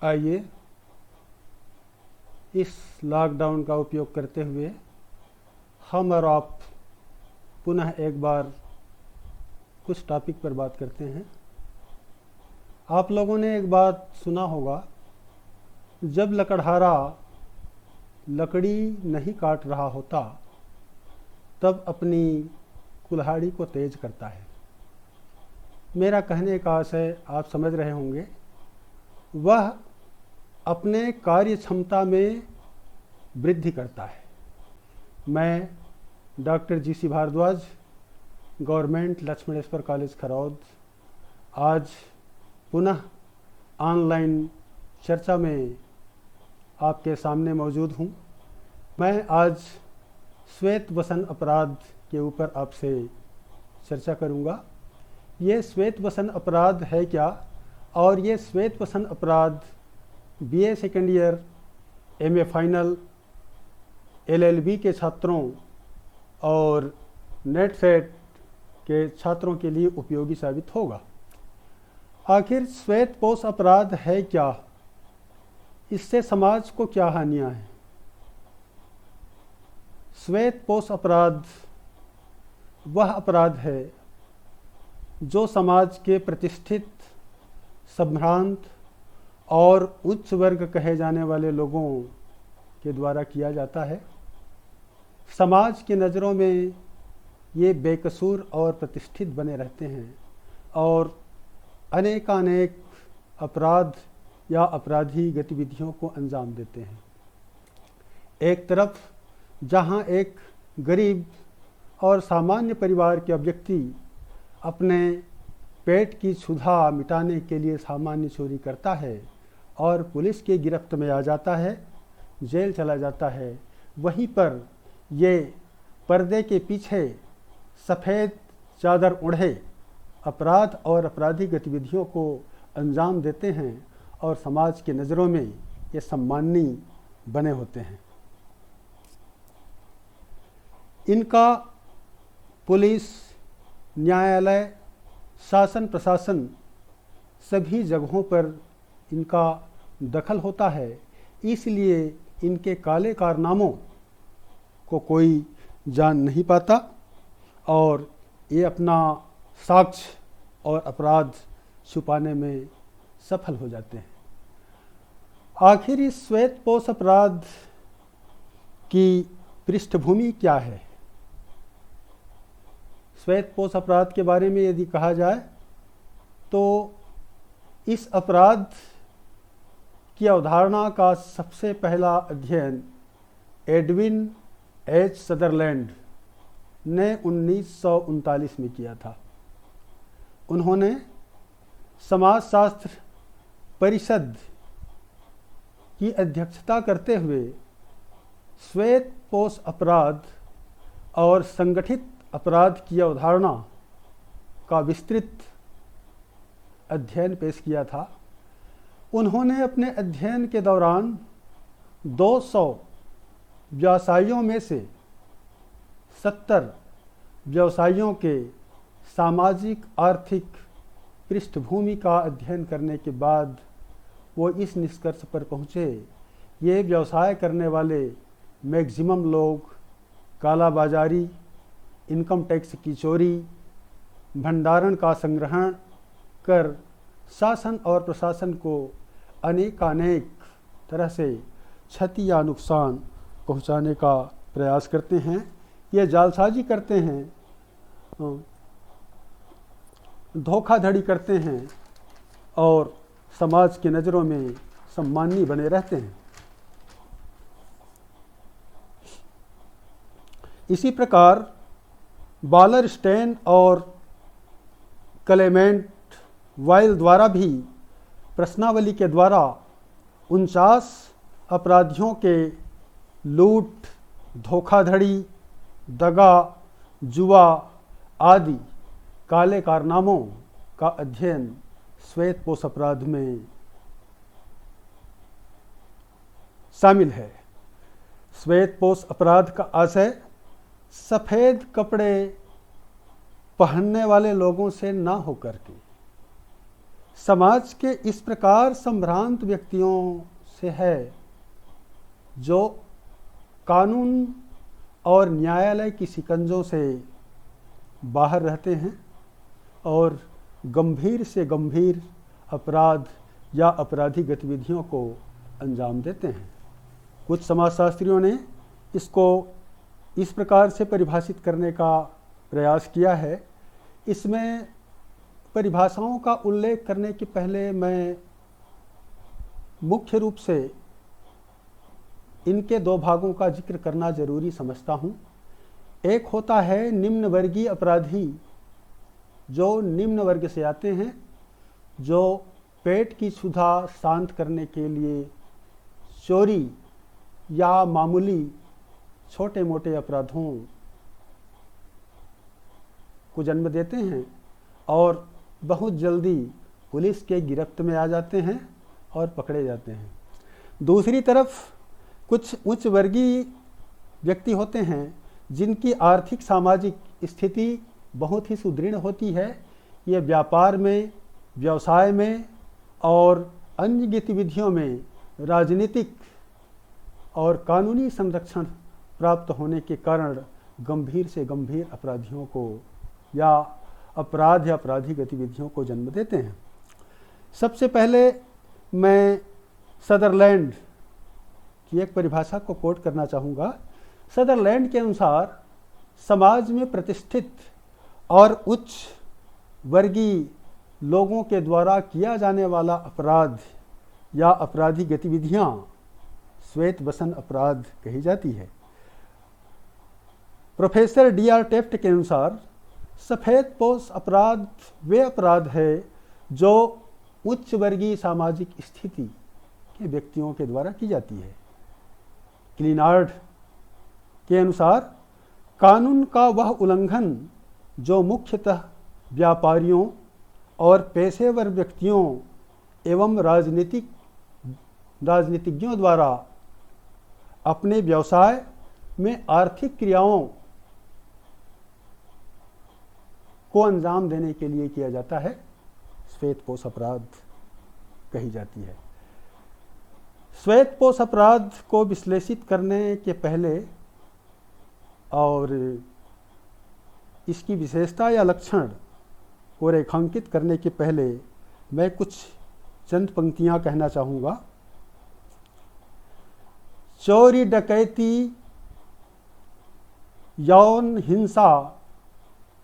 आइए इस लॉकडाउन का उपयोग करते हुए हम और आप पुनः एक बार कुछ टॉपिक पर बात करते हैं। आप लोगों ने एक बात सुना होगा, जब लकड़हारा लकड़ी नहीं काट रहा होता तब अपनी कुल्हाड़ी को तेज करता है। मेरा कहने का आशय आप समझ रहे होंगे, वह अपने कार्य क्षमता में वृद्धि करता है। मैं doctor G C. Bhardwaj, government Lakshmaneshwar college Kharod, आज पुनः ऑनलाइन चर्चा में आपके सामने मौजूद हूँ। मैं आज श्वेत वसन अपराध के ऊपर आपसे चर्चा करूँगा। ये श्वेत वसन अपराध है क्या, और ये श्वेत वसन अपराध BA second year, MA final, LLB के छात्रों और नेट सेट के छात्रों के लिए उपयोगी साबित होगा। आखिर श्वेतपोश अपराध है क्या, इससे समाज को क्या हानियां हैं? श्वेतपोश अपराध वह अपराध है जो समाज के प्रतिष्ठित, संभ्रांत और उच्च वर्ग कहे जाने वाले लोगों के द्वारा किया जाता है। समाज की नज़रों में ये बेकसूर और प्रतिष्ठित बने रहते हैं और अनेकानेक अपराध या अपराधी गतिविधियों को अंजाम देते हैं। एक तरफ जहां एक गरीब और सामान्य परिवार के व्यक्ति अपने पेट की क्षुधा मिटाने के लिए सामान्य चोरी करता है और पुलिस की गिरफ्त में आ जाता है, जेल चला जाता है, वहीं पर ये पर्दे के पीछे सफ़ेद चादर ओढ़े अपराध और अपराधी गतिविधियों को अंजाम देते हैं और समाज की नज़रों में ये सम्माननीय बने होते हैं। इनका पुलिस, न्यायालय, शासन प्रशासन सभी जगहों पर इनका दखल होता है, इसलिए इनके काले कारनामों को कोई जान नहीं पाता और ये अपना साक्ष्य और अपराध छुपाने में सफल हो जाते हैं। आखिर इस श्वेतपोश अपराध की पृष्ठभूमि क्या है? श्वेतपोश अपराध के बारे में यदि कहा जाए तो इस अपराध की अवधारणा का सबसे पहला अध्ययन एडविन एच. सदरलैंड ने 1939 में किया था। उन्होंने समाजशास्त्र परिषद की अध्यक्षता करते हुए श्वेतपोश अपराध और संगठित अपराध की अवधारणा का विस्तृत अध्ययन पेश किया था। उन्होंने अपने अध्ययन के दौरान 200 व्यवसायियों में से 70 व्यवसायियों के सामाजिक आर्थिक पृष्ठभूमि का अध्ययन करने के बाद वो इस निष्कर्ष पर पहुँचे, ये व्यवसाय करने वाले मैक्सिमम लोग कालाबाजारी, इनकम टैक्स की चोरी, भंडारण का संग्रहण कर शासन और प्रशासन को अनेकानेक तरह से क्षति या नुकसान पहुंचाने का प्रयास करते हैं। ये जालसाजी करते हैं, धोखाधड़ी करते हैं और समाज की नज़रों में सम्माननीय बने रहते हैं। इसी प्रकार बालरस्टेन और क्लेमेंट वाइल द्वारा भी प्रश्नावली के द्वारा 49 अपराधियों के लूट, धोखाधड़ी, दगा, जुआ आदि काले कारनामों का अध्ययन श्वेतपोश अपराध में शामिल है। श्वेतपोश अपराध का आशय सफ़ेद कपड़े पहनने वाले लोगों से ना होकर के समाज के इस प्रकार संभ्रांत व्यक्तियों से है जो कानून और न्यायालय की शिकंजों से बाहर रहते हैं और गंभीर से गंभीर अपराध या अपराधी गतिविधियों को अंजाम देते हैं। कुछ समाजशास्त्रियों ने इसको इस प्रकार से परिभाषित करने का प्रयास किया है। इसमें परिभाषाओं का उल्लेख करने के पहले मैं मुख्य रूप से इनके दो भागों का जिक्र करना जरूरी समझता हूँ। एक होता है निम्न वर्गीय अपराधी, जो निम्न वर्ग से आते हैं, जो पेट की क्षुधा शांत करने के लिए चोरी या मामूली छोटे मोटे अपराधों को जन्म देते हैं और बहुत जल्दी पुलिस के गिरफ्त में आ जाते हैं और पकड़े जाते हैं। दूसरी तरफ कुछ उच्च वर्गीय व्यक्ति होते हैं जिनकी आर्थिक सामाजिक स्थिति बहुत ही सुदृढ़ होती है। ये व्यापार में, व्यवसाय में और अन्य गतिविधियों में राजनीतिक और कानूनी संरक्षण प्राप्त होने के कारण गंभीर से गंभीर अपराधियों को या अपराध या अपराधी गतिविधियों को जन्म देते हैं। सबसे पहले मैं सदरलैंड की एक परिभाषा को कोट करना चाहूँगा। सदरलैंड के अनुसार समाज में प्रतिष्ठित और उच्च वर्गीय लोगों के द्वारा किया जाने वाला अपराध या अपराधी गतिविधियाँ श्वेत वसन अपराध कही जाती है। Professor D.R. टेफ्ट के अनुसार सफ़ेद पोश अपराध वे अपराध है जो उच्च वर्गीय सामाजिक स्थिति के व्यक्तियों के द्वारा की जाती है। क्लिनार्ड के अनुसार कानून का वह उल्लंघन जो मुख्यतः व्यापारियों और पेशेवर व्यक्तियों एवं राजनीतिज्ञों द्वारा अपने व्यवसाय में आर्थिक क्रियाओं को अंजाम देने के लिए किया जाता है, श्वेतपोश अपराध कही जाती है। श्वेतपोश अपराध को विश्लेषित करने के पहले और इसकी विशेषता या लक्षण को रेखांकित करने के पहले मैं कुछ चंद पंक्तियां कहना चाहूँगा। चोरी, डकैती, यौन हिंसा,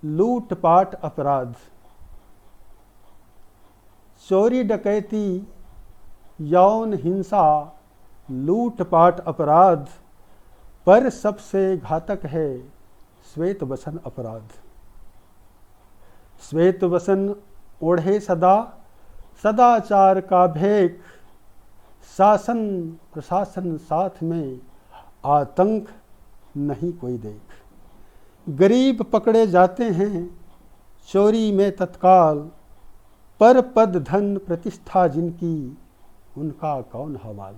लूटपाट अपराध। चोरी, डकैती, यौन हिंसा, लूटपाट अपराध पर सबसे घातक है श्वेत वसन अपराध। श्वेत वसन ओढ़े सदा सदाचार का भेक, शासन प्रशासन साथ में आतंक नहीं कोई देख। गरीब पकड़े जाते हैं चोरी में तत्काल, पर पद धन प्रतिष्ठा जिनकी उनका कौन हवाल।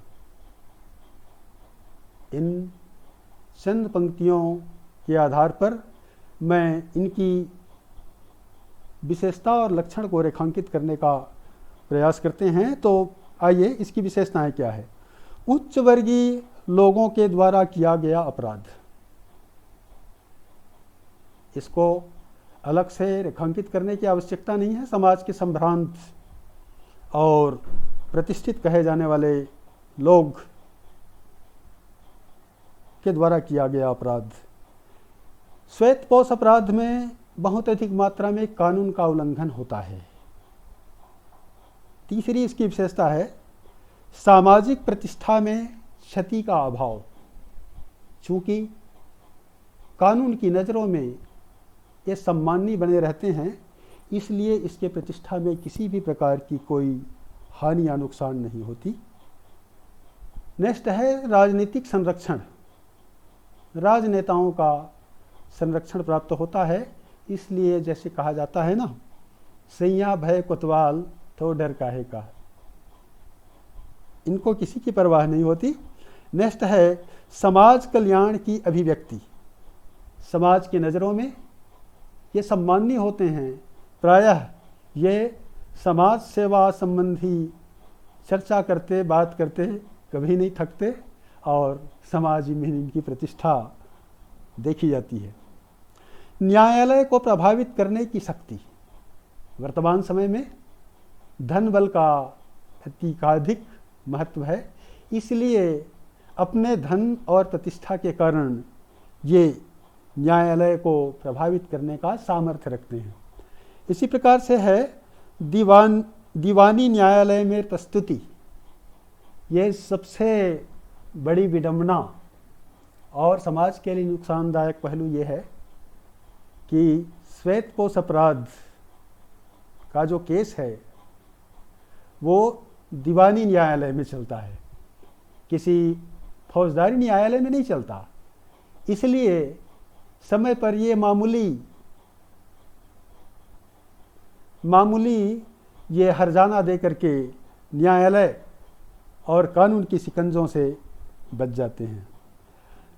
इन चंद पंक्तियों के आधार पर मैं इनकी विशेषता और लक्षण को रेखांकित करने का प्रयास करते हैं। तो आइए इसकी विशेषताएं क्या है। उच्च वर्गीय लोगों के द्वारा किया गया अपराध, इसको अलग से रेखांकित करने की आवश्यकता नहीं है। समाज के संभ्रांत और प्रतिष्ठित कहे जाने वाले लोग के द्वारा किया गया अपराध। श्वेतपोश अपराध में बहुत अधिक मात्रा में कानून का उल्लंघन होता है। तीसरी इसकी विशेषता है सामाजिक प्रतिष्ठा में क्षति का अभाव। चूँकि कानून की नज़रों में ये सम्मानी बने रहते हैं, इसलिए इसके प्रतिष्ठा में किसी भी प्रकार की कोई हानि या नुकसान नहीं होती। नेक्स्ट है राजनीतिक संरक्षण। राजनेताओं का संरक्षण प्राप्त होता है, इसलिए जैसे कहा जाता है ना, सैया भय कोतवाल तो डर काहे का। इनको किसी की परवाह नहीं होती। नेक्स्ट है समाज कल्याण की अभिव्यक्ति। समाज की नज़रों में ये सम्माननीय होते हैं। प्रायः ये समाज सेवा संबंधी चर्चा करते, बात करते, कभी नहीं थकते और समाज में इनकी प्रतिष्ठा देखी जाती है। न्यायालय को प्रभावित करने की शक्ति वर्तमान समय में धन बल का अत्यधिक महत्व है, इसलिए अपने धन और प्रतिष्ठा के कारण ये न्यायालय को प्रभावित करने का सामर्थ्य रखते हैं। इसी प्रकार से है दीवानी न्यायालय में प्रस्तुति। ये सबसे बड़ी विडंबना और समाज के लिए नुकसानदायक पहलू ये है कि श्वेतपोश अपराध का जो केस है वो दीवानी न्यायालय में चलता है, किसी फौजदारी न्यायालय में नहीं चलता। इसलिए समय पर ये मामूली ये हर्जाना दे करके न्यायालय और कानून की शिकंजों से बच जाते हैं।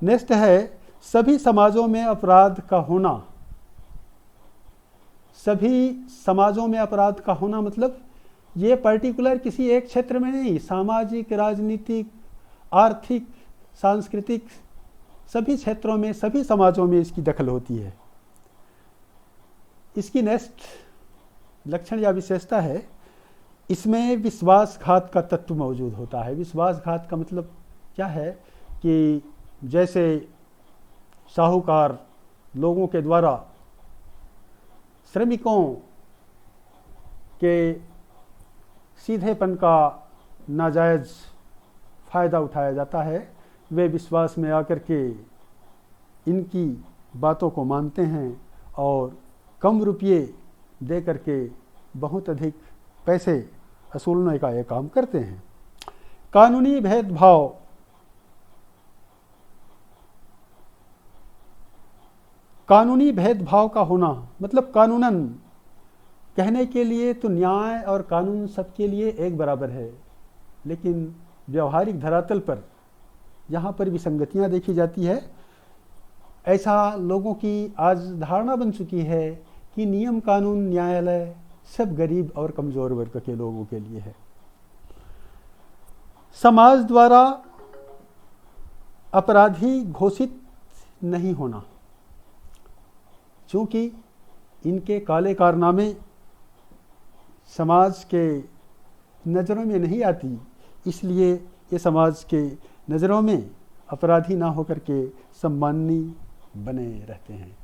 नेक्स्ट है सभी समाजों में अपराध का होना। सभी समाजों में अपराध का होना मतलब ये पर्टिकुलर किसी एक क्षेत्र में नहीं, सामाजिक, राजनीतिक, आर्थिक, सांस्कृतिक सभी क्षेत्रों में, सभी समाजों में इसकी दखल होती है। इसकी नेक्स्ट लक्षण या विशेषता है, इसमें विश्वासघात का तत्व मौजूद होता है। विश्वासघात का मतलब क्या है कि जैसे साहूकार लोगों के द्वारा श्रमिकों के सीधेपन का नाजायज़ फ़ायदा उठाया जाता है, वे विश्वास में आकर के इनकी बातों को मानते हैं और कम रुपये दे करके बहुत अधिक पैसे वसूलने का ये काम करते हैं। कानूनी भेदभाव, कानूनी भेदभाव का होना मतलब कानूनन कहने के लिए तो न्याय और कानून सबके लिए एक बराबर है, लेकिन व्यवहारिक धरातल पर यहाँ पर विसंगतियाँ देखी जाती है। ऐसा लोगों की आज धारणा बन चुकी है कि नियम कानून न्यायालय सब गरीब और कमज़ोर वर्ग के लोगों के लिए है। समाज द्वारा अपराधी घोषित नहीं होना, चूँकि इनके काले कारनामे समाज के नज़रों में नहीं आती, इसलिए ये समाज के नज़रों में अपराधी ना होकर के सम्माननीय बने रहते हैं।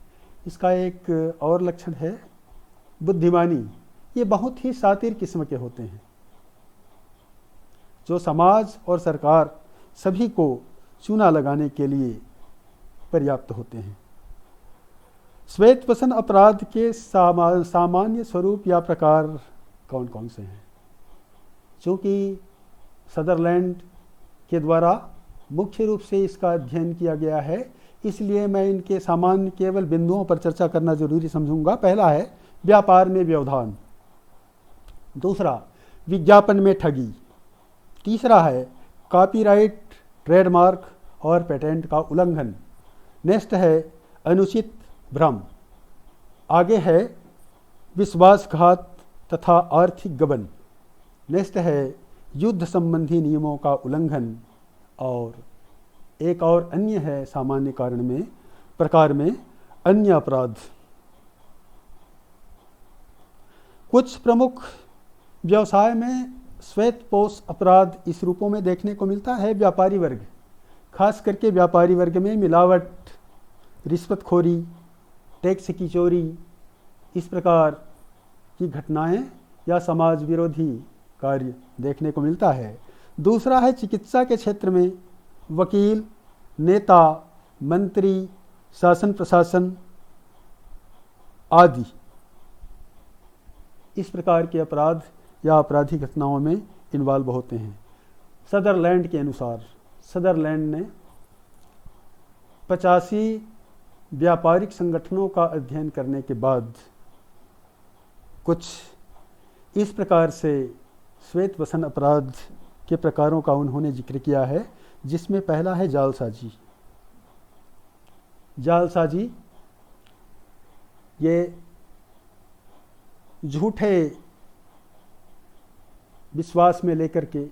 इसका एक और लक्षण है बुद्धिमानी। ये बहुत ही शातिर किस्म के होते हैं जो समाज और सरकार सभी को चूना लगाने के लिए पर्याप्त होते हैं। श्वेतपोश अपराध के सामान्य स्वरूप या प्रकार कौन कौन से हैं? चूँकि सदरलैंड के द्वारा मुख्य रूप से इसका अध्ययन किया गया है, इसलिए मैं इनके सामान्य केवल बिंदुओं पर चर्चा करना जरूरी समझूंगा। पहला है व्यापार में व्यवधान, दूसरा विज्ञापन में ठगी, तीसरा है कॉपीराइट, ट्रेडमार्क और पेटेंट का उल्लंघन, नेक्स्ट है अनुचित भ्रम, आगे है विश्वासघात तथा आर्थिक गबन, नेक्स्ट है युद्ध संबंधी नियमों का उल्लंघन, और एक और अन्य है सामान्य कारण में प्रकार में अन्य अपराध। कुछ प्रमुख व्यवसाय में श्वेतपोश अपराध इस रूपों में देखने को मिलता है। व्यापारी वर्ग, खास करके व्यापारी वर्ग में मिलावट, रिश्वतखोरी, टैक्स की चोरी, इस प्रकार की घटनाएं या समाज विरोधी कार्य देखने को मिलता है। दूसरा है चिकित्सा के क्षेत्र में वकील, नेता, मंत्री, शासन प्रशासन आदि इस प्रकार के अपराध या आपराधिक घटनाओं में इन्वॉल्व होते हैं। सदरलैंड के अनुसार सदरलैंड ने 85 व्यापारिक संगठनों का अध्ययन करने के बाद कुछ इस प्रकार से श्वेतपोश अपराध के प्रकारों का उन्होंने जिक्र किया है, जिसमें पहला है जालसाजी। जालसाजी ये झूठे विश्वास में लेकर के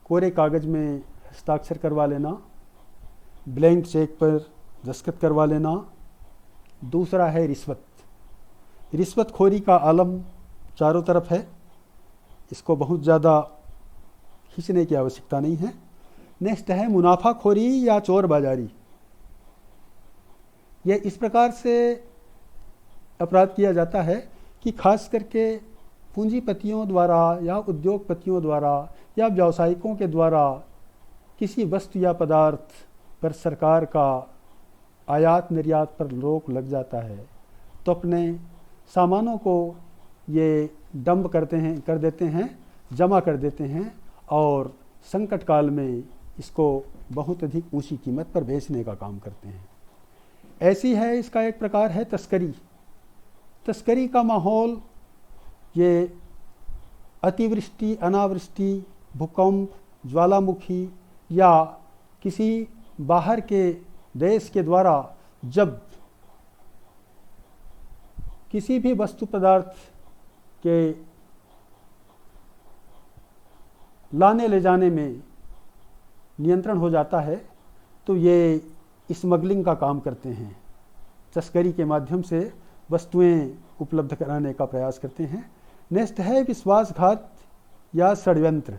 कोरे कागज़ में हस्ताक्षर करवा लेना, ब्लैंक चेक पर दस्तखत करवा लेना। दूसरा है रिश्वत। रिश्वतखोरी का आलम चारों तरफ है, इसको बहुत ज़्यादा खींचने की आवश्यकता नहीं है। नेक्स्ट है मुनाफाखोरी या चोर बाजारी। यह इस प्रकार से अपराध किया जाता है कि खास करके पूंजीपतियों द्वारा या उद्योगपतियों द्वारा या व्यावसायिकों के द्वारा किसी वस्तु या पदार्थ पर सरकार का आयात निर्यात पर रोक लग जाता है तो अपने सामानों को ये डंप कर देते हैं, जमा कर देते हैं और संकट काल में इसको बहुत अधिक ऊंची कीमत पर बेचने का काम करते हैं। ऐसी है, इसका एक प्रकार है तस्करी। तस्करी का माहौल ये अतिवृष्टि, अनावृष्टि, भूकंप, ज्वालामुखी या किसी बाहर के देश के द्वारा जब किसी भी वस्तु पदार्थ के लाने ले जाने में नियंत्रण हो जाता है तो ये स्मगलिंग का काम करते हैं, तस्करी के माध्यम से वस्तुएं उपलब्ध कराने का प्रयास करते हैं। नेक्स्ट है विश्वासघात या षड्यंत्र।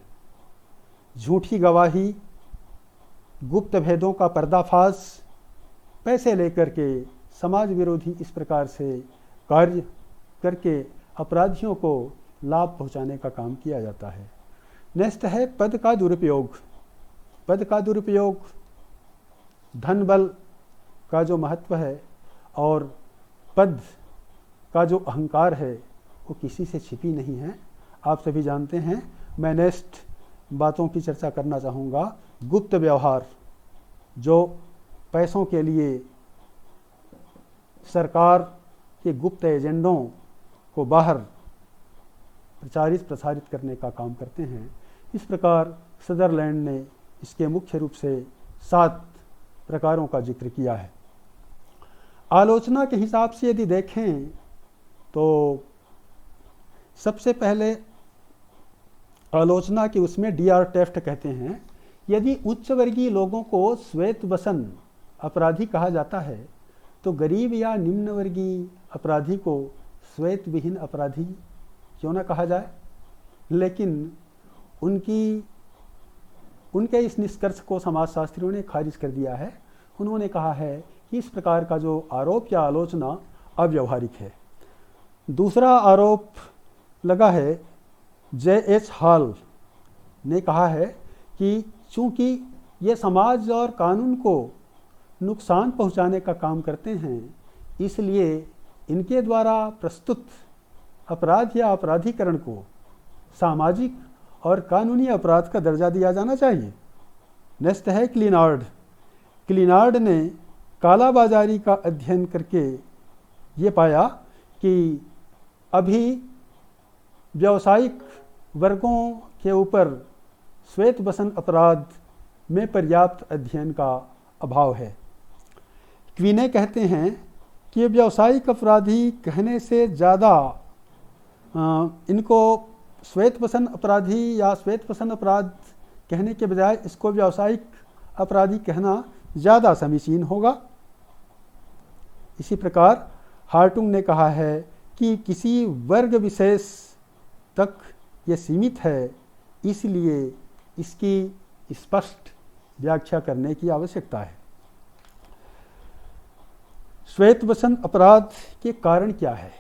झूठी गवाही, गुप्त भेदों का पर्दाफाश, पैसे लेकर के समाज विरोधी इस प्रकार से कार्य करके अपराधियों को लाभ पहुंचाने का काम किया जाता है। नेक्स्ट है पद का दुरुपयोग। पद का दुरुपयोग, धन बल का जो महत्व है और पद का जो अहंकार है वो किसी से छिपी नहीं है, आप सभी जानते हैं। मैं नेक्स्ट बातों की चर्चा करना चाहूँगा। गुप्त व्यवहार, जो पैसों के लिए सरकार के गुप्त एजेंडों को बाहर प्रसारित करने का काम करते हैं। इस प्रकार सदरलैंड ने इसके मुख्य रूप से 7 प्रकारों का जिक्र किया है। आलोचना के हिसाब से यदि देखें तो सबसे पहले आलोचना के उसमें डी.आर. टेफ्ट कहते हैं, यदि उच्च वर्गीय लोगों को श्वेत वसन अपराधी कहा जाता है तो गरीब या निम्न वर्गीय अपराधी को श्वेत विहीन अपराधी क्यों ना कहा जाए। लेकिन उनके इस निष्कर्ष को समाजशास्त्रियों ने खारिज कर दिया है। उन्होंने कहा है कि इस प्रकार का जो आरोप या आलोचना अव्यवहारिक है। दूसरा आरोप लगा है, J.H. हॉल ने कहा है कि चूंकि ये समाज और कानून को नुकसान पहुंचाने का काम करते हैं, इसलिए इनके द्वारा प्रस्तुत अपराध या अपराधीकरण को सामाजिक और कानूनी अपराध का दर्जा दिया जाना चाहिए। नेक्स्ट है क्लिनार्ड। क्लिनार्ड ने कालाबाजारी का अध्ययन करके ये पाया कि अभी व्यावसायिक वर्गों के ऊपर श्वेत वसन अपराध में पर्याप्त अध्ययन का अभाव है। क्विने कहते हैं कि व्यावसायिक अपराधी कहने से ज़्यादा इनको श्वेत वसन अपराधी या श्वेत वसन अपराध कहने के बजाय इसको व्यावसायिक अपराधी कहना ज़्यादा समीचीन होगा। इसी प्रकार हार्टुंग ने कहा है कि किसी वर्ग विशेष तक ये सीमित है, इसलिए इसकी स्पष्ट व्याख्या करने की आवश्यकता है। श्वेत वसन अपराध के कारण क्या है?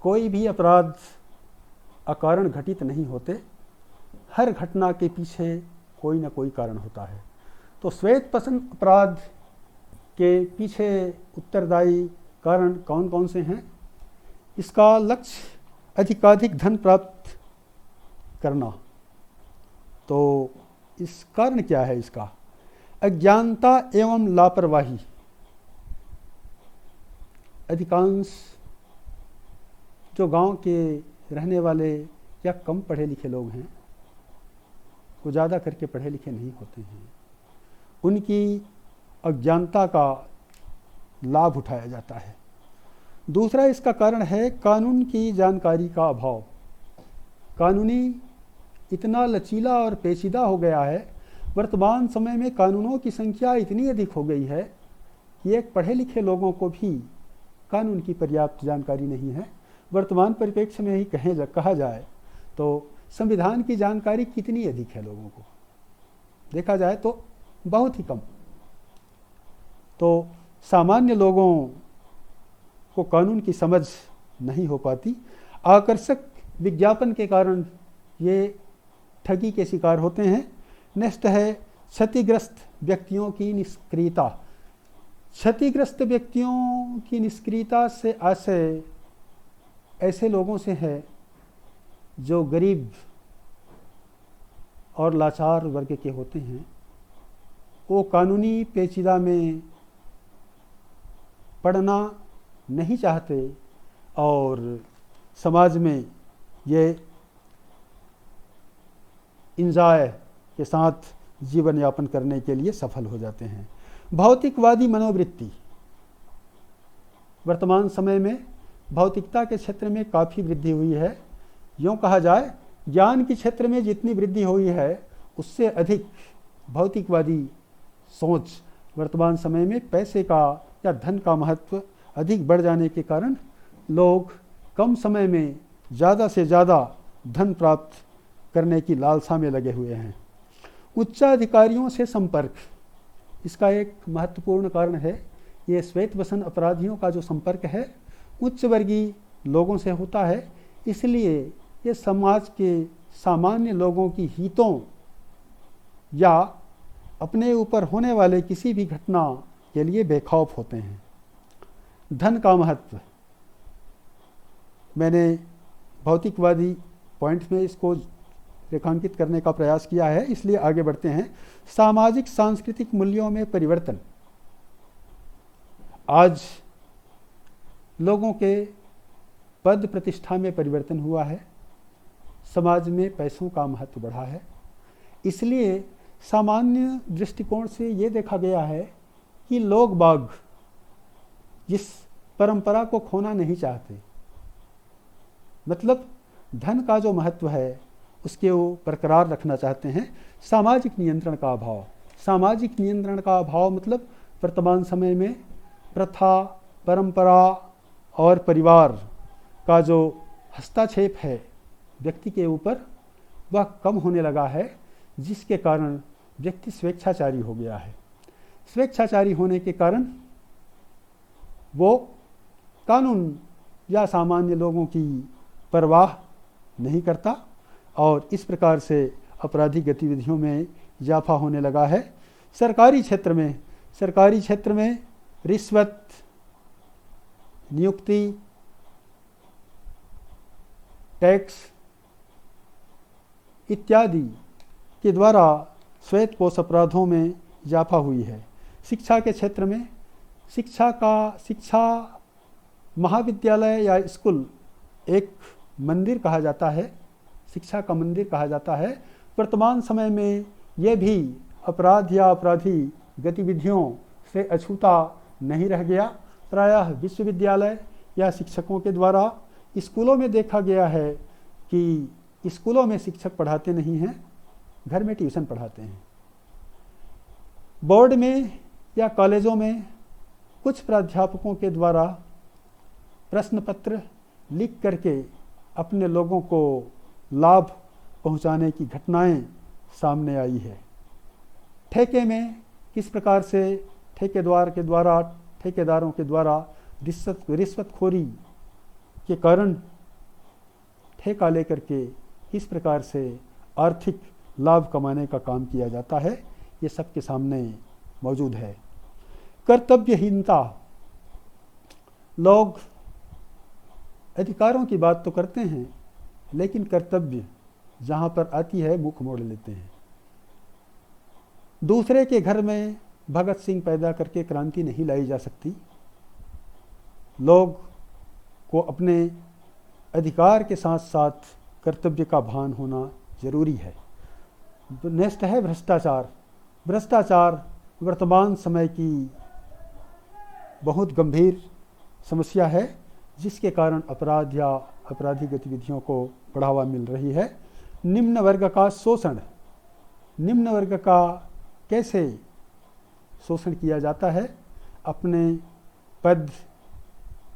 कोई भी अपराध अकारण घटित नहीं होते, हर घटना के पीछे कोई ना कोई कारण होता है। तो श्वेत वसन अपराध के पीछे उत्तरदायी कारण कौन कौन से हैं? इसका लक्ष्य अधिकाधिक धन प्राप्त करना। तो इस कारण क्या है इसका? अज्ञानता एवं लापरवाही। अधिकांश जो गांव के रहने वाले या कम पढ़े लिखे लोग हैं, वो ज़्यादा करके पढ़े लिखे नहीं होते हैं, उनकी अज्ञानता का लाभ उठाया जाता है। दूसरा इसका कारण है कानून की जानकारी का अभाव। कानूनी इतना लचीला और पेचीदा हो गया है, वर्तमान समय में कानूनों की संख्या इतनी अधिक हो गई है कि एक पढ़े लिखे लोगों को भी कानून की पर्याप्त जानकारी नहीं है। वर्तमान परिप्रेक्ष्य में ही कहा जाए तो संविधान की जानकारी कितनी अधिक है लोगों को, देखा जाए तो बहुत ही कम। तो सामान्य लोगों को कानून की समझ नहीं हो पाती। आकर्षक विज्ञापन के कारण ये ठगी के शिकार होते हैं। नेक्स्ट है क्षतिग्रस्त व्यक्तियों की निष्क्रियता। क्षतिग्रस्त व्यक्तियों की निष्क्रियता से आशय ऐसे लोगों से है जो गरीब और लाचार वर्ग के होते हैं। वो कानूनी पेचीदा में पढ़ना नहीं चाहते और समाज में ये इंजॉय के साथ जीवन यापन करने के लिए सफल हो जाते हैं। भौतिकवादी मनोवृत्ति। वर्तमान समय में भौतिकता के क्षेत्र में काफ़ी वृद्धि हुई है। यूँ कहा जाए ज्ञान के क्षेत्र में जितनी वृद्धि हुई है उससे अधिक भौतिकवादी सोच वर्तमान समय में पैसे का या धन का महत्व अधिक बढ़ जाने के कारण लोग कम समय में ज़्यादा से ज़्यादा धन प्राप्त करने की लालसा में लगे हुए हैं। उच्चाधिकारियों से संपर्क इसका एक महत्वपूर्ण कारण है। ये श्वेत वसन अपराधियों का जो संपर्क है उच्च वर्गीय लोगों से होता है, इसलिए ये समाज के सामान्य लोगों की हितों या अपने ऊपर होने वाले किसी भी घटना के लिए बेखौफ होते हैं। धन का महत्व मैंने भौतिकवादी पॉइंट में इसको रेखांकित करने का प्रयास किया है, इसलिए आगे बढ़ते हैं। सामाजिक सांस्कृतिक मूल्यों में परिवर्तन। आज लोगों के पद प्रतिष्ठा में परिवर्तन हुआ है, समाज में पैसों का महत्व बढ़ा है, इसलिए सामान्य दृष्टिकोण से ये देखा गया है कि लोग बाग जिस परंपरा को खोना नहीं चाहते, मतलब धन का जो महत्व है उसके वो बरकरार रखना चाहते हैं। सामाजिक नियंत्रण का अभाव। सामाजिक नियंत्रण का अभाव मतलब वर्तमान समय में प्रथा, परंपरा और परिवार का जो हस्तक्षेप है व्यक्ति के ऊपर वह कम होने लगा है, जिसके कारण व्यक्ति स्वेच्छाचारी हो गया है। स्वेच्छाचारी होने के कारण वो कानून या सामान्य लोगों की परवाह नहीं करता और इस प्रकार से आपराधिक गतिविधियों में इजाफा होने लगा है। सरकारी क्षेत्र में रिश्वत, नियुक्ति, टैक्स इत्यादि के द्वारा श्वेतपोश अपराधों में इजाफा हुई है। शिक्षा के क्षेत्र में शिक्षा महाविद्यालय या स्कूल एक मंदिर कहा जाता है, शिक्षा का मंदिर कहा जाता है। वर्तमान समय में यह भी अपराध या अपराधी गतिविधियों से अछूता नहीं रह गया। प्रायः विश्वविद्यालय या शिक्षकों के द्वारा स्कूलों में देखा गया है कि स्कूलों में शिक्षक पढ़ाते नहीं हैं, घर में ट्यूशन पढ़ाते हैं। बोर्ड में या कॉलेजों में कुछ प्राध्यापकों के द्वारा प्रश्न पत्र लिख करके अपने लोगों को लाभ पहुंचाने की घटनाएं सामने आई है। ठेके में किस प्रकार से ठेकेदारों के द्वारा रिश्वतखोरी के कारण ठेका लेकर के किस प्रकार से आर्थिक लाभ कमाने का काम किया जाता है, ये सबके सामने मौजूद है। कर्तव्यहीनता। लोग अधिकारों की बात तो करते हैं लेकिन कर्तव्य जहाँ पर आती है मुख मोड़ लेते हैं। दूसरे के घर में भगत सिंह पैदा करके क्रांति नहीं लाई जा सकती। लोग को अपने अधिकार के साथ साथ कर्तव्य का भान होना जरूरी है। नेक्स्ट है भ्रष्टाचार। भ्रष्टाचार वर्तमान समय की बहुत गंभीर समस्या है। जिसके कारण अपराध या आपराधिक गतिविधियों को बढ़ावा मिल रही है। निम्न वर्ग का शोषण, निम्न वर्ग का कैसे शोषण किया जाता है? अपने पद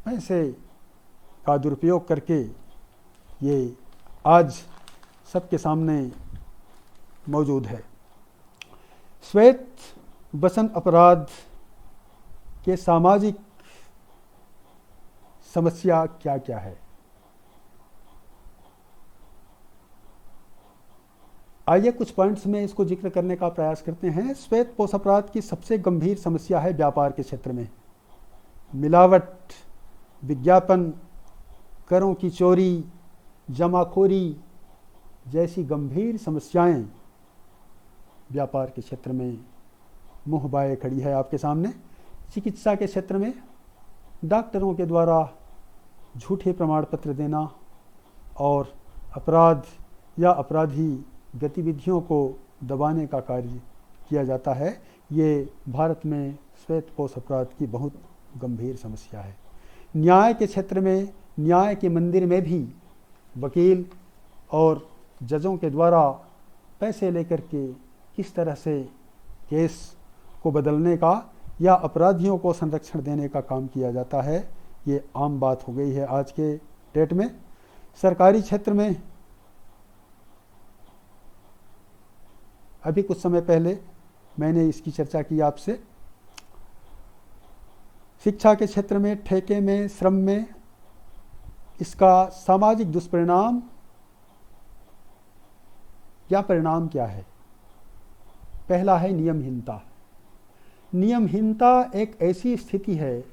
पैसे का दुरुपयोग करके ये आज सबके सामने मौजूद है। श्वेत बसन अपराध के सामाजिक समस्या क्या क्या है? आइए कुछ पॉइंट्स में इसको जिक्र करने का प्रयास करते हैं। श्वेत पोष अपराध की सबसे गंभीर समस्या है व्यापार के क्षेत्र में मिलावट, विज्ञापन, करों की चोरी, जमाखोरी जैसी गंभीर समस्याएं व्यापार के क्षेत्र में मुंह बाए खड़ी है आपके सामने। चिकित्सा के क्षेत्र में डॉक्टरों के द्वारा झूठे प्रमाण पत्र देना और अपराध या अपराधी गतिविधियों को दबाने का कार्य किया जाता है। ये भारत में श्वेत पोष अपराध की बहुत गंभीर समस्या है। न्याय के क्षेत्र में, न्याय के मंदिर में भी वकील और जजों के द्वारा पैसे लेकर के किस तरह से केस को बदलने का या अपराधियों को संरक्षण देने का काम किया जाता है, ये आम बात हो गई है आज के डेट में। सरकारी क्षेत्र में अभी कुछ समय पहले मैंने इसकी चर्चा की आपसे। शिक्षा के क्षेत्र में, ठेके में, श्रम में इसका सामाजिक दुष्परिणाम या परिणाम क्या है? पहला है नियमहीनता। नियमहीनता एक ऐसी स्थिति है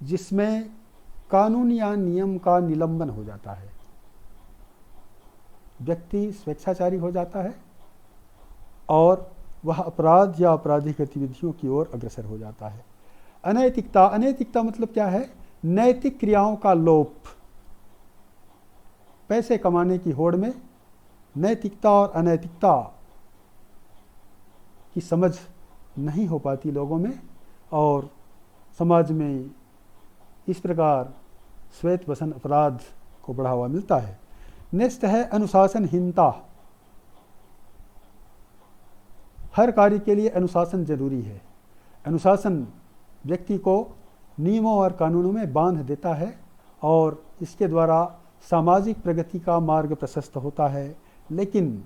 जिसमें कानून या नियम का निलंबन हो जाता है, व्यक्ति स्वेच्छाचारी हो जाता है और वह अपराध या आपराधिक गतिविधियों की ओर अग्रसर हो जाता है। अनैतिकता, अनैतिकता मतलब क्या है? नैतिक क्रियाओं का लोप। पैसे कमाने की होड़ में नैतिकता और अनैतिकता की समझ नहीं हो पाती लोगों में और समाज में इस प्रकार श्वेत बसन अपराध को बढ़ावा मिलता है। नेक्स्ट है अनुशासनहीनता। हर कार्य के लिए अनुशासन जरूरी है। अनुशासन व्यक्ति को नियमों और कानूनों में बांध देता है और इसके द्वारा सामाजिक प्रगति का मार्ग प्रशस्त होता है। लेकिन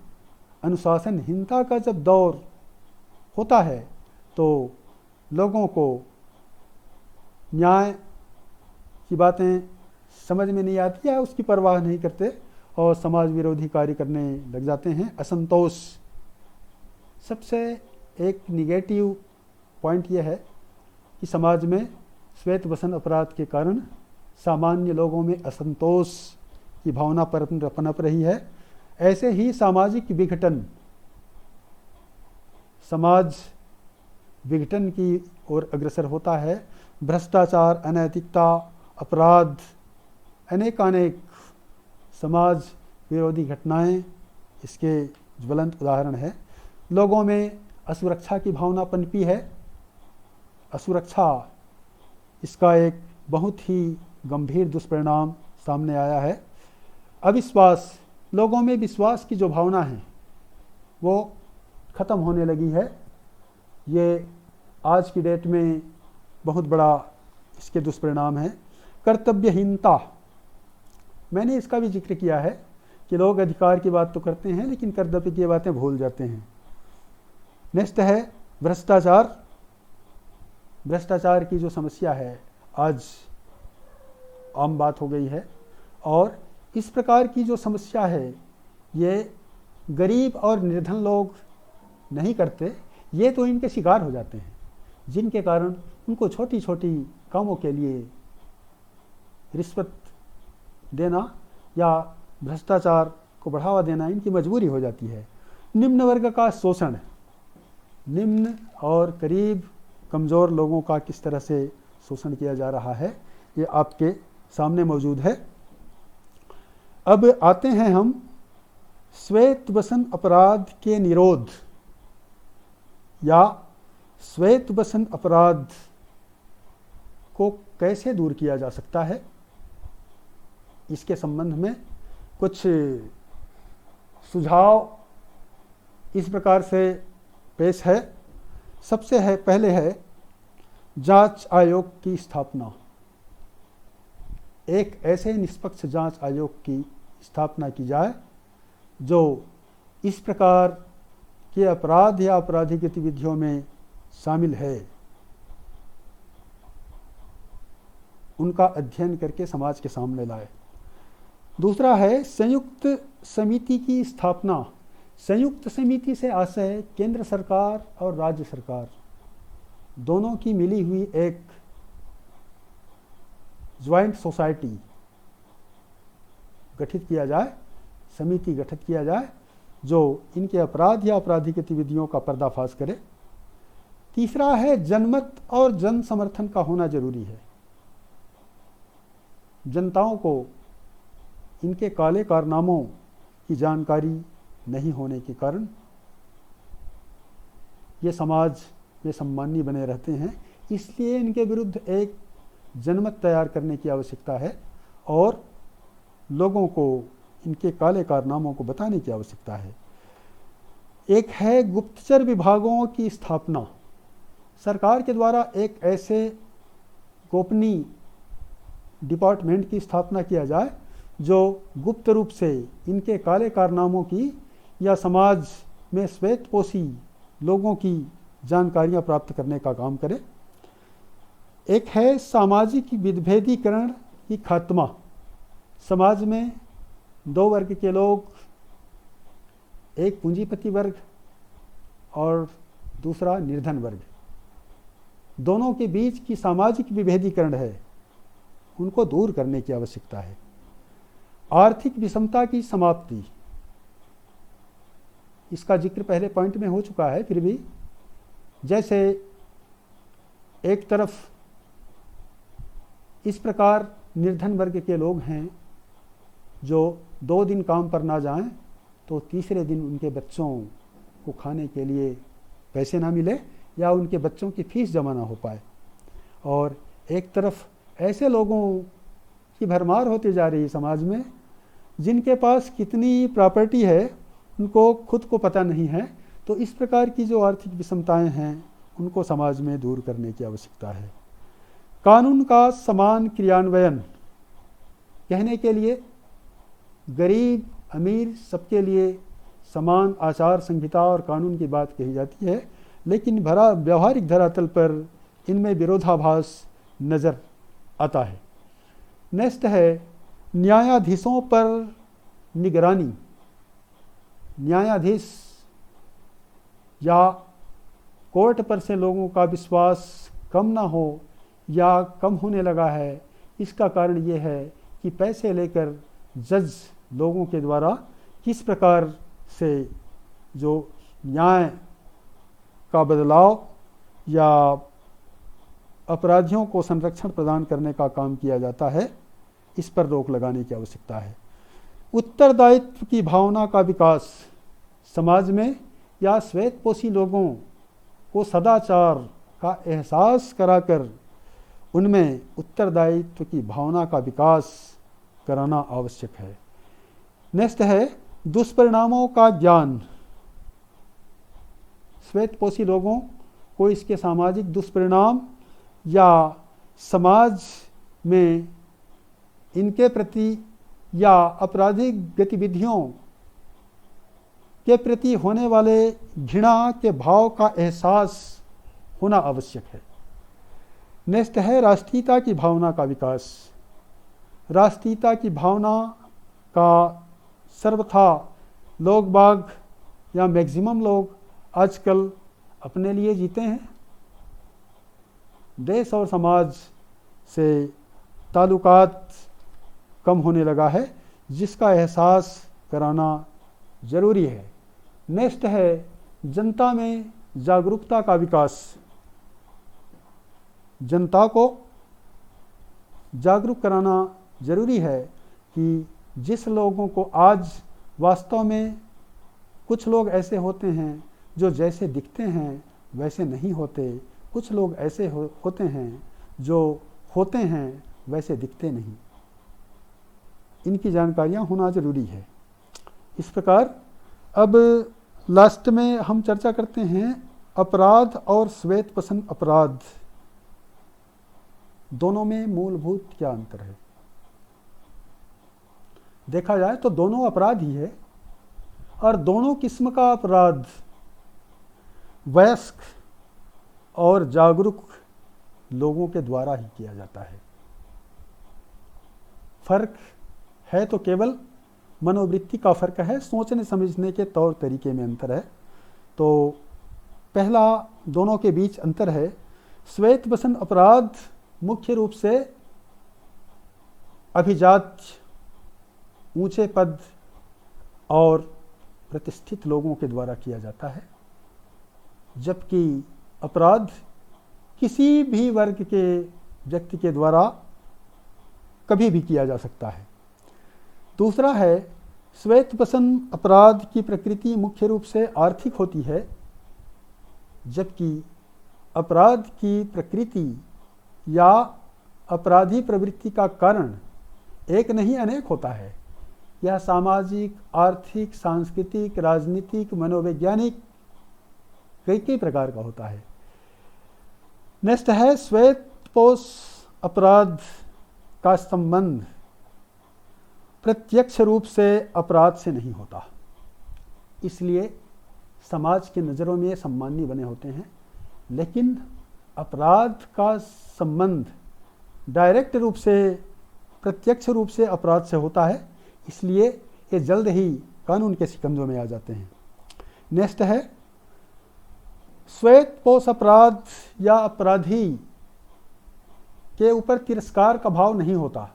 अनुशासनहीनता का जब दौर होता है तो लोगों को न्याय की बातें समझ में नहीं आती है, उसकी परवाह नहीं करते और समाज विरोधी कार्य करने लग जाते हैं। असंतोष सबसे एक निगेटिव पॉइंट यह है कि समाज में श्वेत बसन अपराध के कारण सामान्य लोगों में असंतोष की भावना पनप रही है। ऐसे ही सामाजिक विघटन, समाज विघटन की ओर अग्रसर होता है। भ्रष्टाचार, अनैतिकता, अपराध, अनेकानेक समाज विरोधी घटनाएं इसके ज्वलंत उदाहरण है। लोगों में असुरक्षा की भावना पनपी है। असुरक्षा इसका एक बहुत ही गंभीर दुष्परिणाम सामने आया है। अविश्वास, लोगों में विश्वास की जो भावना है वो ख़त्म होने लगी है। ये आज की डेट में बहुत बड़ा इसके दुष्परिणाम है। कर्तव्यहीनता, मैंने इसका भी जिक्र किया है कि लोग अधिकार की बात तो करते हैं लेकिन कर्तव्य की बातें भूल जाते हैं। नेक्स्ट है भ्रष्टाचार। भ्रष्टाचार की जो समस्या है आज आम बात हो गई है और इस प्रकार की जो समस्या है ये गरीब और निर्धन लोग नहीं करते, ये तो इनके शिकार हो जाते हैं, जिनके कारण उनको छोटी छोटी कामों के लिए रिश्वत देना या भ्रष्टाचार को बढ़ावा देना इनकी मजबूरी हो जाती है। निम्न वर्ग का शोषण, निम्न और करीब कमज़ोर लोगों का किस तरह से शोषण किया जा रहा है ये आपके सामने मौजूद है। अब आते हैं हम श्वेत बसन अपराध के निरोध या श्वेत बसन अपराध को कैसे दूर किया जा सकता है इसके संबंध में कुछ सुझाव इस प्रकार से पेश है। सबसे पहले है जांच आयोग की स्थापना। एक ऐसे निष्पक्ष जांच आयोग की स्थापना की जाए जो इस प्रकार के अपराध या आपराधिक गतिविधियों में शामिल है उनका अध्ययन करके समाज के सामने लाए। दूसरा है संयुक्त समिति की स्थापना। संयुक्त समिति से आशय केंद्र सरकार और राज्य सरकार दोनों की मिली हुई एक ज्वाइंट सोसाइटी गठित किया जाए, समिति गठित किया जाए जो इनके अपराध या आपराधिक गतिविधियों का पर्दाफाश करे। तीसरा है जनमत और जन समर्थन का होना जरूरी है। जनताओं को इनके काले कारनामों की जानकारी नहीं होने के कारण ये समाज में सम्मानी बने रहते हैं, इसलिए इनके विरुद्ध एक जनमत तैयार करने की आवश्यकता है और लोगों को इनके काले कारनामों को बताने की आवश्यकता है। एक है गुप्तचर विभागों की स्थापना। सरकार के द्वारा एक ऐसे गोपनीय डिपार्टमेंट की स्थापना किया जाए जो गुप्त रूप से इनके काले कारनामों की या समाज में श्वेतपोशी लोगों की जानकारियां प्राप्त करने का काम करे। एक है सामाजिक विभेदीकरण की खात्मा। समाज में दो वर्ग के लोग, एक पूंजीपति वर्ग और दूसरा निर्धन वर्ग, दोनों के बीच की सामाजिक विभेदीकरण है, उनको दूर करने की आवश्यकता है। आर्थिक विषमता की समाप्ति, इसका जिक्र पहले पॉइंट में हो चुका है, फिर भी जैसे एक तरफ इस प्रकार निर्धन वर्ग के लोग हैं जो 2 दिन काम पर ना जाएं तो तीसरे दिन उनके बच्चों को खाने के लिए पैसे ना मिले या उनके बच्चों की फीस जमा ना हो पाए, और एक तरफ ऐसे लोगों की भरमार होती जा रही समाज में जिनके पास कितनी प्रॉपर्टी है उनको खुद को पता नहीं है। तो इस प्रकार की जो आर्थिक विषमताएं हैं उनको समाज में दूर करने की आवश्यकता है। कानून का समान क्रियान्वयन, कहने के लिए गरीब अमीर सबके लिए समान आचार संहिता और कानून की बात कही जाती है, लेकिन व्यवहारिक धरातल पर इनमें विरोधाभास नज़र आता है। नेक्स्ट है न्यायाधीशों पर निगरानी। न्यायाधीश या कोर्ट पर से लोगों का विश्वास कम ना हो या कम होने लगा है, इसका कारण ये है कि पैसे लेकर जज लोगों के द्वारा किस प्रकार से जो न्याय का बदलाव या अपराधियों को संरक्षण प्रदान करने का काम किया जाता है, इस पर रोक लगाने की आवश्यकता है। उत्तरदायित्व की भावना का विकास, समाज में या श्वेतपोशी लोगों को सदाचार का एहसास कराकर उनमें उत्तरदायित्व की भावना का विकास कराना आवश्यक है। नेक्स्ट है दुष्परिणामों का ज्ञान। श्वेतपोशी लोगों को इसके सामाजिक दुष्परिणाम या समाज में इनके प्रति या आपराधिक गतिविधियों के प्रति होने वाले घृणा के भाव का एहसास होना आवश्यक है। नेक्स्ट है राष्ट्रीयता की भावना का विकास। राष्ट्रीयता की भावना का सर्वथा लोग बाग या मैक्सिमम लोग आजकल अपने लिए जीते हैं। देश और समाज से ताल्लुकात कम होने लगा है, जिसका एहसास कराना जरूरी है। नेक्स्ट है जनता में जागरूकता का विकास। जनता को जागरूक कराना जरूरी है कि जिस लोगों को आज वास्तव में कुछ लोग ऐसे होते हैं जो जैसे दिखते हैं वैसे नहीं होते, कुछ लोग ऐसे होते हैं जो होते हैं वैसे दिखते नहीं। इनकी जानकारियाँ होना ज़रूरी है। इस प्रकार अब लास्ट में हम चर्चा करते हैं अपराध और श्वेत पसंद अपराध दोनों में मूलभूत क्या अंतर है। देखा जाए तो दोनों अपराध ही है और दोनों किस्म का अपराध वयस्क और जागरूक लोगों के द्वारा ही किया जाता है। फर्क है तो केवल मनोवृत्ति का फर्क है, सोचने समझने के तौर तरीके में अंतर है। तो पहला दोनों के बीच अंतर है, श्वेत पसंद अपराध मुख्य रूप से अभिजात, ऊंचे पद और प्रतिष्ठित लोगों के द्वारा किया जाता है, जबकि अपराध किसी भी वर्ग के व्यक्ति के द्वारा कभी भी किया जा सकता है। दूसरा है, श्वेत पसंद अपराध की प्रकृति मुख्य रूप से आर्थिक होती है, जबकि अपराध की प्रकृति या अपराधी प्रवृत्ति का कारण एक नहीं अनेक होता है। यह सामाजिक, आर्थिक, सांस्कृतिक, राजनीतिक, मनोवैज्ञानिक कई प्रकार का होता है। नेक्स्ट है, श्वेतपोश अपराध का संबंध प्रत्यक्ष रूप से अपराध से नहीं होता, इसलिए समाज की नज़रों में सम्माननीय बने होते हैं। लेकिन अपराध का संबंध डायरेक्ट रूप से, प्रत्यक्ष रूप से अपराध से होता है, इसलिए ये जल्द ही कानून के शिकंजों में आ जाते हैं। नेक्स्ट है, श्वेतपोश अपराध या अपराधी के ऊपर तिरस्कार का भाव नहीं होता,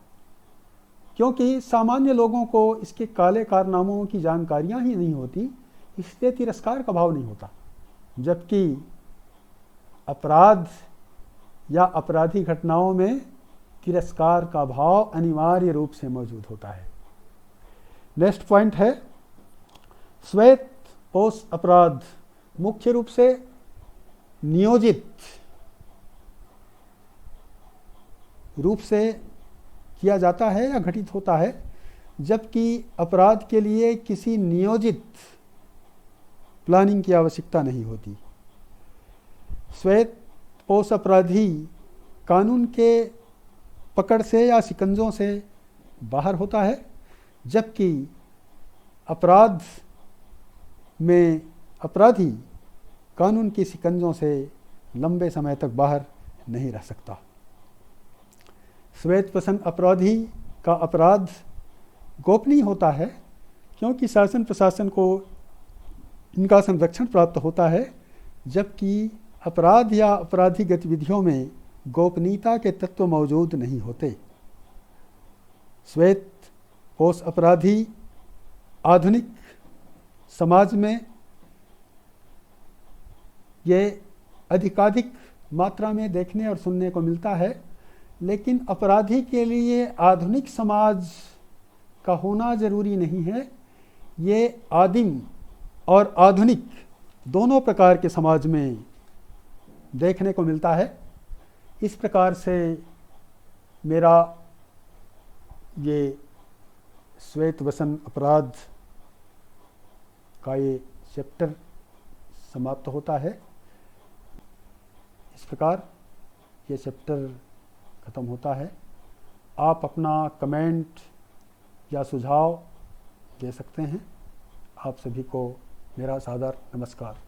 क्योंकि सामान्य लोगों को इसके काले कारनामों की जानकारियां ही नहीं होती, इसलिए तिरस्कार का भाव नहीं होता। जबकि अपराध या अपराधी घटनाओं में तिरस्कार का भाव अनिवार्य रूप से मौजूद होता है। नेक्स्ट पॉइंट है, श्वेतपोश अपराध मुख्य रूप से नियोजित रूप से किया जाता है या घटित होता है, जबकि अपराध के लिए किसी नियोजित प्लानिंग की आवश्यकता नहीं होती। श्वेतपोश अपराधी कानून के पकड़ से या शिकंजों से बाहर होता है, जबकि अपराध में अपराधी कानून की शिकंजों से लंबे समय तक बाहर नहीं रह सकता। श्वेत पसंद अपराधी का अपराध गोपनीय होता है, क्योंकि शासन प्रशासन को इनका संरक्षण प्राप्त होता है, जबकि अपराध या अपराधी गतिविधियों में गोपनीयता के तत्व मौजूद नहीं होते। श्वेतपोश अपराधी आधुनिक समाज में ये अधिकाधिक मात्रा में देखने और सुनने को मिलता है, लेकिन अपराधी के लिए आधुनिक समाज का होना जरूरी नहीं है। ये आदिम और आधुनिक दोनों प्रकार के समाज में देखने को मिलता है। इस प्रकार से मेरा ये श्वेत पसंद अपराध का ये चैप्टर समाप्त होता है। इस प्रकार ये चैप्टर ख़त्म होता है। आप अपना कमेंट या सुझाव दे सकते हैं। आप सभी को मेरा सादर नमस्कार।